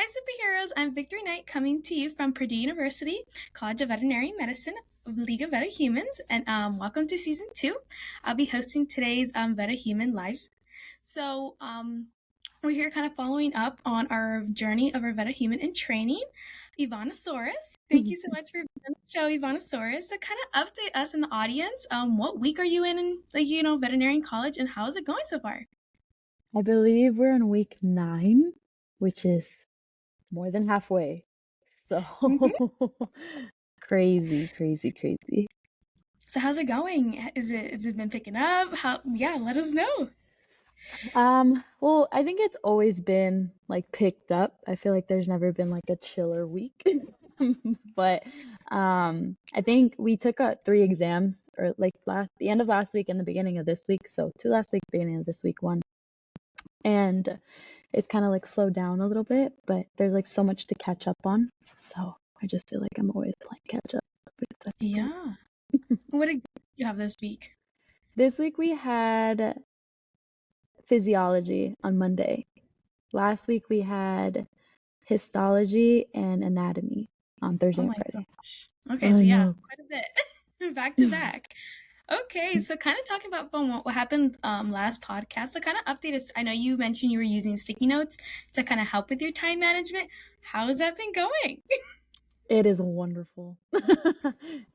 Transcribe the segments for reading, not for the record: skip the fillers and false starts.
Hi, superheroes! I'm Victory Knight coming to you from Purdue University, College of Veterinary Medicine, League of Humans, and welcome to Season 2. I'll be hosting today's Human Live. So, we're here kind of following up on our journey of our Human in training. IVANNASAURUS, thank you so much for being on the show, IVANNASAURUS. So, kind of update us in the audience. What week are you in veterinary college, and how is it going so far? I believe we're in week 9, which is more than halfway. So crazy, crazy, crazy. So how's it going? Is it been picking up? Let us know. Well, I think it's always been like picked up. I feel like there's never been like a chiller week. But I think we took 3 exams or like the end of last week and the beginning of this week. So 2 last week, beginning of this week, 1. And it's kind of like slowed down a little bit, but there's like so much to catch up on. So I just feel like I'm always playing catch up with stuff. Yeah. What exams do you have this week? This week we had physiology on Monday. Last week we had histology and anatomy on Thursday and Friday. Gosh. Okay, so yeah, quite a bit. Back to back. Okay, so kind of talking about from what happened last podcast, so kind of update us. I know you mentioned you were using sticky notes to kind of help with your time management. How has that been going? It is wonderful.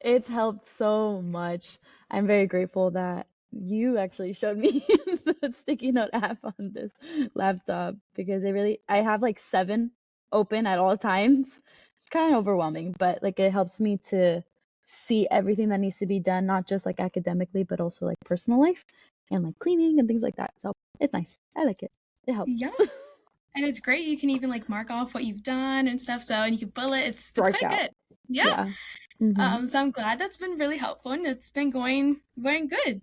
It's helped so much. I'm very grateful that you actually showed me the sticky note app on this laptop because I have like 7 open at all times. It's kind of overwhelming, but like it helps me to see everything that needs to be done, not just like academically, but also like personal life and like cleaning and things like that. So it's nice. I like it. It helps. Yeah. And it's great. You can even like mark off what you've done and stuff. So, and you can bullet. It's quite good. Yeah. So I'm glad that's been really helpful and it's been going good.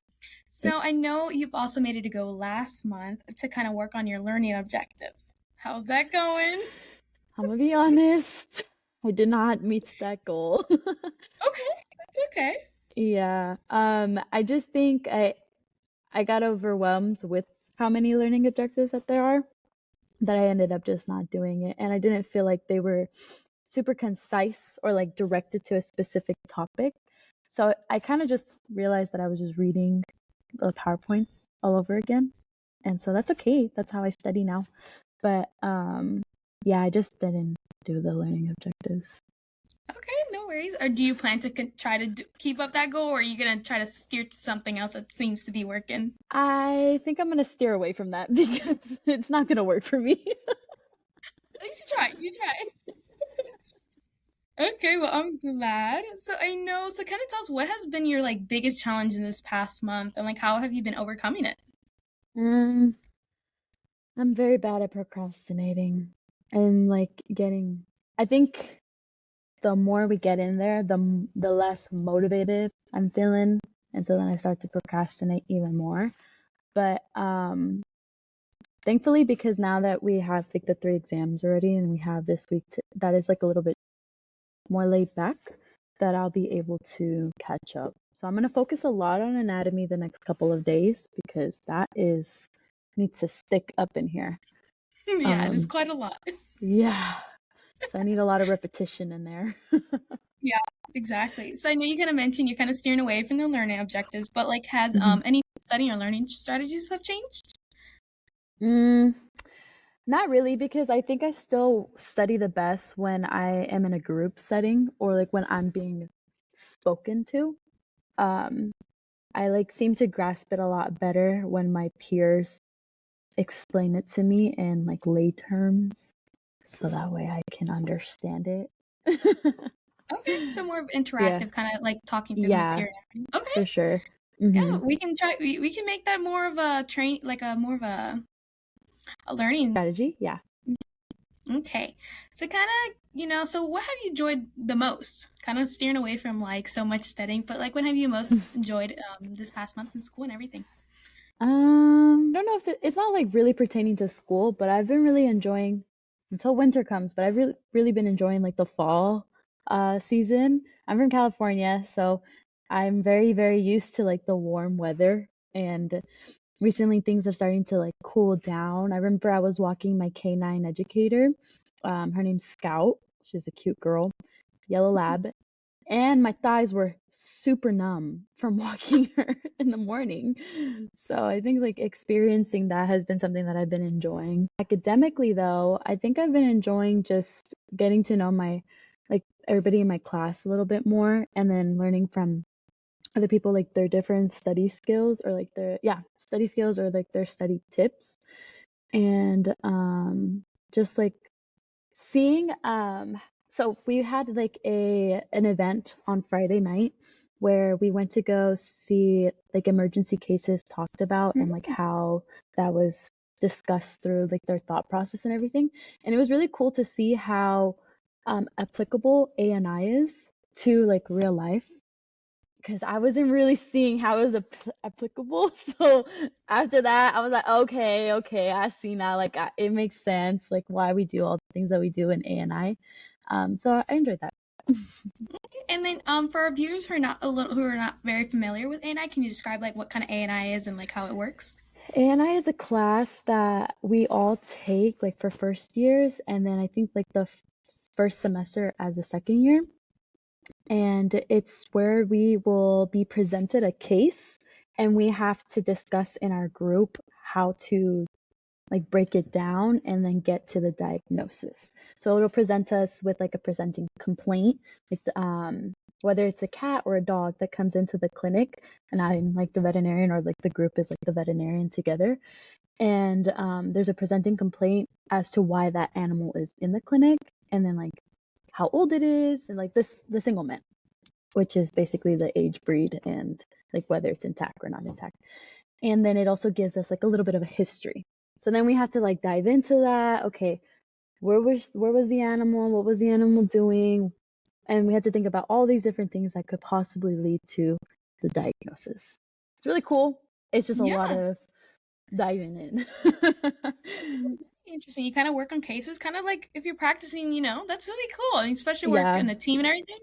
So I know you've also made it a go last month to kind of work on your learning objectives. How's that going? I'm gonna be honest. I did not meet that goal. Okay, that's okay. Yeah. I just think I got overwhelmed with how many learning objectives that there are that I ended up just not doing it. And I didn't feel like they were super concise or like directed to a specific topic. So I kind of just realized that I was just reading the PowerPoints all over again. And so that's okay. That's how I study now. But yeah, I just didn't do the learning objectives. Okay, no worries. Or do you plan to try to keep up that goal, or are you going to try to steer to something else that seems to be working? I think I'm going to steer away from that because it's not going to work for me. At least you tried. Okay, well, I'm glad. So kind of tell us what has been your like biggest challenge in this past month and like how have you been overcoming it? I'm very bad at procrastinating and like I think the more we get in there, the less motivated I'm feeling. And so then I start to procrastinate even more. But thankfully, because now that we have like the 3 exams already and we have this week that is like a little bit more laid back, that I'll be able to catch up. So I'm going to focus a lot on anatomy the next couple of days because that needs to stick up in here. Yeah, it is quite a lot. Yeah. So I need a lot of repetition in there. Yeah, exactly. So I know you kind of mentioned you're kind of steering away from the learning objectives, but like has any studying or learning strategies have changed? Not really, because I think I still study the best when I am in a group setting or like when I'm being spoken to. I like seem to grasp it a lot better when my peers explain it to me in like lay terms, so that way I can understand it. Okay, so more interactive, kind of like talking through the material. Okay, for sure. Yeah, we can try. We can make that more of a more of a learning strategy. Yeah. Okay, so kind of so what have you enjoyed the most? Kind of steering away from like so much studying, but like when have you most enjoyed this past month in school and everything? I don't know if it's not like really pertaining to school, but I've been really enjoying until winter comes, but I've really been enjoying like the fall season. I'm from California, so I'm very, very used to like the warm weather, and recently things are starting to like cool down. I remember I was walking my canine educator Her name's Scout. She's a cute girl, yellow lab. And my thighs were super numb from walking her in the morning. So I think like experiencing that has been something that I've been enjoying. Academically though, I think I've been enjoying just getting to know my like everybody in my class a little bit more and then learning from other people like their different study skills or like their study skills or like their study tips and just like seeing so we had like an event on Friday night where we went to go see like emergency cases talked about and like how that was discussed through like their thought process and everything. And it was really cool to see how applicable ANI is to like real life because I wasn't really seeing how it was applicable. So after that, I was like, okay, I see now. Like it makes sense, like why we do all the things that we do in ANI. So I enjoyed that. And then, for our viewers who are not very familiar with ANI, can you describe like what kind of ANI is and like how it works? ANI is a class that we all take like for first years, and then I think like the first semester as a second year. And it's where we will be presented a case and we have to discuss in our group how to like break it down and then get to the diagnosis. So it'll present us with like a presenting complaint, like whether it's a cat or a dog that comes into the clinic, and I'm like the veterinarian or like the group is like the veterinarian together, and there's a presenting complaint as to why that animal is in the clinic, and then like how old it is, and like the single man, which is basically the age, breed, and like whether it's intact or not intact. And then it also gives us like a little bit of a history. So then we have to like dive into that. Okay, where was the animal? What was the animal doing? And we had to think about all these different things that could possibly lead to the diagnosis. It's really cool. It's just a lot Yeah, of diving in. that's very interesting. You kind of work on cases, kind of like if you're practicing, that's really cool. And especially work Yeah, in a team and everything.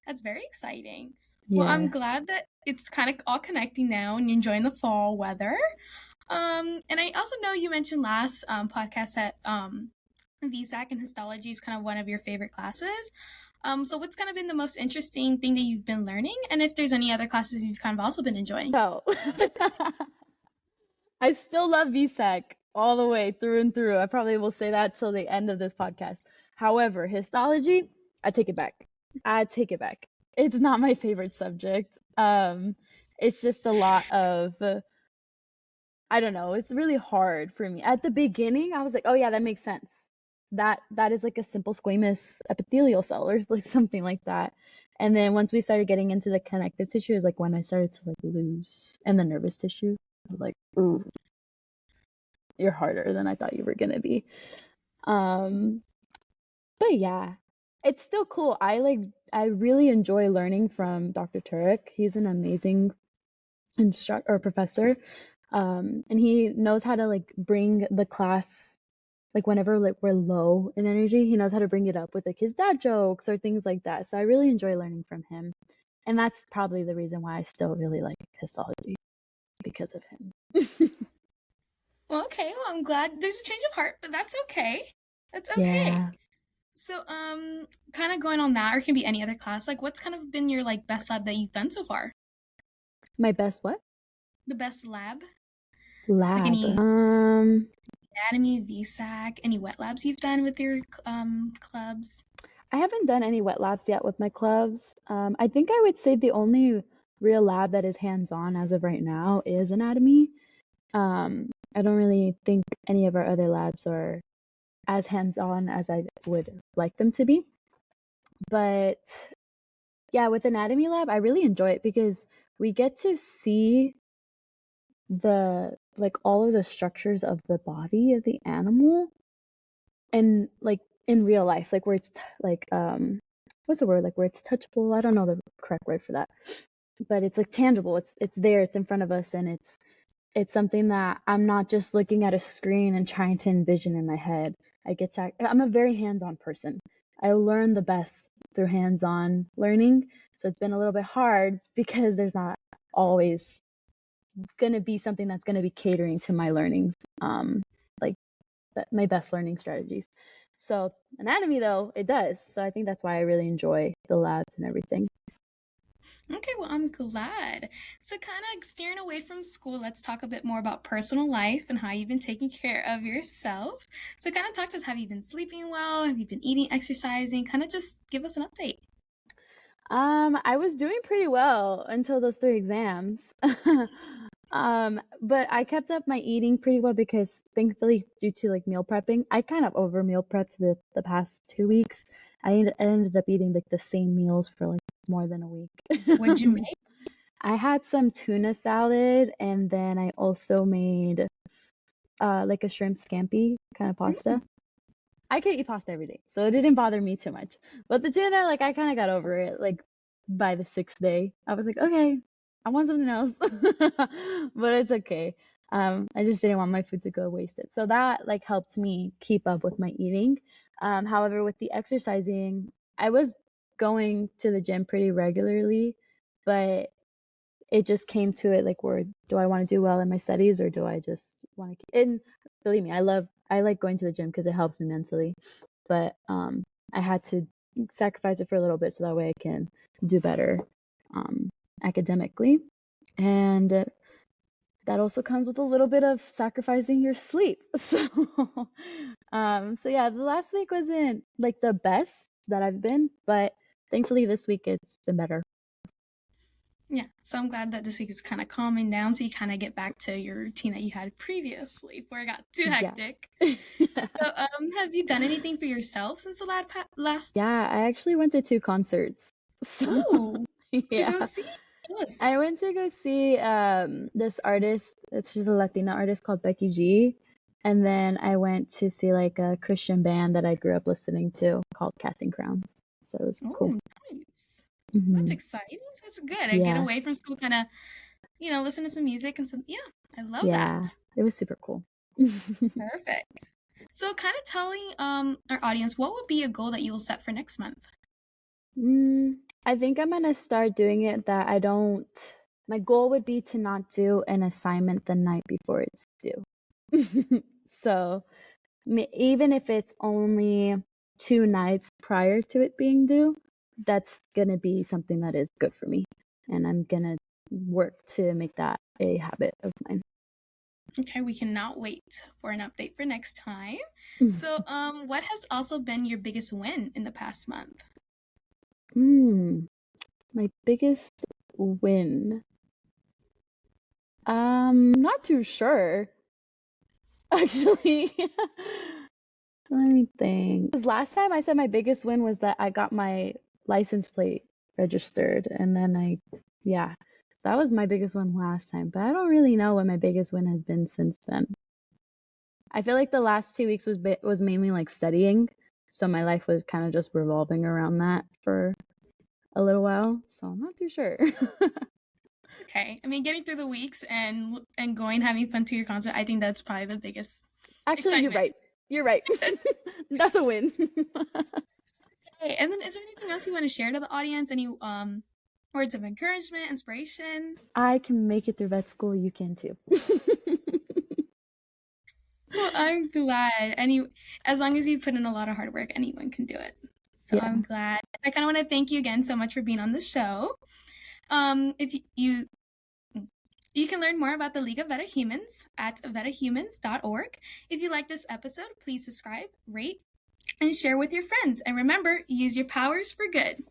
That's very exciting. Well, I'm yeah. glad that it's kind of all connecting now and you're enjoying the fall weather. And I also know you mentioned last podcast that VSAC and histology is kind of one of your favorite classes. So what's kind of been the most interesting thing that you've been learning? And if there's any other classes you've kind of also been enjoying? So I still love VSEC all the way through and through. I probably will say that till the end of this podcast. However, histology, I take it back. I take it back. It's not my favorite subject. It's just a lot of I don't know, it's really hard for me. At the beginning, I was like, "Oh yeah, that makes sense. That is like a simple squamous epithelial cell or like something like that." And then once we started getting into the connective tissue is like when I started to like lose and the nervous tissue. I was like, "Ooh, you're harder than I thought you were gonna be." Um, but yeah, it's still cool. I really enjoy learning from Dr. Turek. He's an amazing instructor or professor. And he knows how to like bring the class like whenever like we're low in energy, he knows how to bring it up with like his dad jokes or things like that. So I really enjoy learning from him. And that's probably the reason why I still really like histology because of him. Well, okay. Well, I'm glad there's a change of heart, but that's okay. That's okay. Yeah. So, kind of going on that, or it can be any other class. Like, what's kind of been your like best lab that you've done so far? My best what? The best lab, like Lab. any anatomy, VSAC, any wet labs you've done with your clubs? I haven't done any wet labs yet with my clubs. I think I would say the only real lab that is hands-on as of right now is anatomy. I don't really think any of our other labs are as hands-on as I would like them to be. But yeah, with anatomy lab, I really enjoy it because we get to see the like all of the structures of the body of the animal and like in real life, like where it's like what's the word? Like where it's touchable. I don't know the correct word for that. But it's like tangible. It's there, it's in front of us and it's something that I'm not just looking at a screen and trying to envision in my head. I'm a very hands-on person. I learn the best through hands-on learning. So it's been a little bit hard because there's not always going to be something that's going to be catering to my learnings, like my best learning strategies. So anatomy, though, it does. So I think that's why I really enjoy the labs and everything. Okay, well, I'm glad. So, kind of steering away from school, let's talk a bit more about personal life and how you've been taking care of yourself. So, kind of talk to us, have you been sleeping well? Have you been eating, exercising? Kind of just give us an update. I was doing pretty well until those 3 exams. But I kept up my eating pretty well because thankfully, due to like meal prepping, I kind of over meal prepped the past 2 weeks. I ended up eating like the same meals for like more than a What'd you week. make? I had some tuna salad and then I also made like a shrimp scampi kind of pasta. Mm, I could eat pasta every day, so it didn't bother me too much. But the tuna, like I kind of got over it. Like by the 6th day, I was like, okay, I want something else, but it's okay. I just didn't want my food to go wasted, so that like helped me keep up with my eating. However, with the exercising, I was going to the gym pretty regularly, but it just came to it like, where do I want to do well in my studies or do I just want to? And believe me, I like going to the gym because it helps me mentally, but I had to sacrifice it for a little bit so that way I can do better um, academically, and that also comes with a little bit of sacrificing your sleep. So yeah, the last week wasn't like the best that I've been, but thankfully this week it's been better. yeah, so I'm glad that this week is kind of calming down so you kind of get back to your routine that you had previously before it got too Yeah. hectic. So, have you done anything for yourself since the last? Yeah, I actually went to 2 concerts. So Oh, what'd you yeah. go see? Yes. I went to go see this artist. She's a Latina artist called Becky G. And then I went to see like a Christian band that I grew up listening to called Casting Crowns. So it's cool. Oh, nice. That's Hmm. exciting. That's good. I get Yeah. away from school, kind of, listen to some music and some. Yeah, I love Yeah. that. It was super cool. Perfect. So, kind of telling our audience, what would be a goal that you will set for next month? I think I'm gonna start doing it that I don't. My goal would be to not do an assignment the night before it's due. So even if it's only 2 nights prior to it being due, that's gonna be something that is good for me, and I'm gonna work to make that a habit of mine. Okay, we cannot wait for an update for next time. So, what has also been your biggest win in the past month? Mm, my biggest win. Not too sure, actually. Let me think. 'Cause last time I said my biggest win was that I got my license plate registered, and then yeah. So that was my biggest one last time, but I don't really know what my biggest win has been since then. I feel like the last 2 weeks was mainly like studying, so my life was kind of just revolving around that for a little while. So I'm not too sure. It's okay. I mean, getting through the weeks and going having fun to your concert, I think that's probably the biggest Actually, you're excitement. right. You're right. That's a win. Okay, and then is there anything else you want to share to the audience? Any words of encouragement, inspiration? I can make it through vet school. You can too. Well, I'm glad. As long as you put in a lot of hard work, anyone can do it. So I'm Yeah. glad. I kind of want to thank you again so much for being on the show. If you can learn more about the League of Vetahumans at vetahumans.org. If you like this episode, please subscribe, rate, and share with your friends. And remember, use your powers for good.